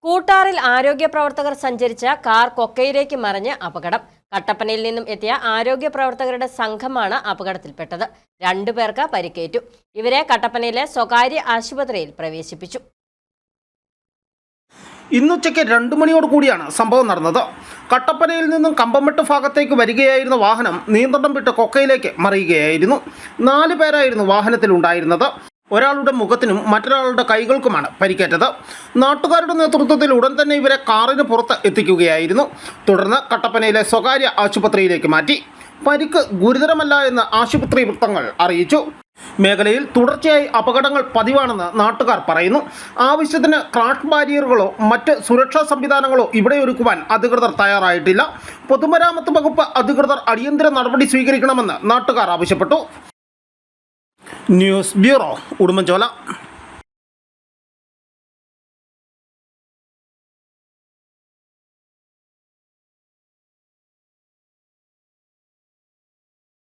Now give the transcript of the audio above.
കൂട്ടാറിൽ ആരോഗ്യ പ്രവർത്തകർ സഞ്ചരിച്ച കാർ കൊക്കയിലേക്ക് മറിഞ്ഞ് അപകടം. കട്ടപ്പനയിൽ നിന്നും എത്തിയ ആരോഗ്യ പ്രവർത്തകരുടെ സംഘമാണ് അപകടത്തിൽപ്പെട്ടത്. 2 പേർക്ക് പരിക്കേറ്റു. ഇവരെ കട്ടപ്പനയിലെ സ്വകാര്യ ആശുപത്രിയിൽ പ്രവേശിപ്പിച്ചു. ഇന്നുച്ചയ്ക്ക് 2 മണിയോട് കൂടിയാണ് സംഭവം നടന്നത്. കട്ടപ്പനയിൽ നിന്നും കമ്പംമെട്ട് ഭാഗത്തേക്ക് വരികയായിരുന്ന വാഹനം നിയന്ത്രണം വിട്ട് കൊക്കയിലേക്ക് മറിയുകയായിരുന്നു. 4 പേരായിരുന്നു വാഹനത്തിലുണ്ടായിരുന്നത്. ഒരാളുടെ മുഖത്തിനും മറ്റൊരാളുടെ കൈകൾക്കുമാണ് പരിക്കേറ്റത്. നാട്ടുകാരുടെ നേതൃത്വത്തിൽ ഉടൻ തന്നെ ഇവരെ കാറിന് പുറത്ത് എത്തിക്കുകയായിരുന്നു. തുടർന്ന് കട്ടപ്പനയിലെ സ്വകാര്യ ആശുപത്രിയിലേക്ക് മാറ്റി. പരിക്ക് ഗുരുതരമല്ല എന്ന് ആശുപത്രി വൃത്തങ്ങൾ അറിയിച്ചു. മേഖലയിൽ തുടർച്ചയായി അപകടങ്ങൾ പതിവാണെന്ന് നാട്ടുകാർ പറയുന്നു. ആവശ്യത്തിന് ക്രാഷ് ബാരിയറുകളോ മറ്റ് സുരക്ഷാ സംവിധാനങ്ങളോ ഇവിടെ ഒരുക്കുവാൻ അധികൃതർ തയ്യാറായിട്ടില്ല. പൊതുമരാമത്ത് വകുപ്പ് അധികൃതർ അടിയന്തര നടപടി സ്വീകരിക്കണമെന്ന് നാട്ടുകാർ ആവശ്യപ്പെട്ടു. News bureau, Udumbanchola.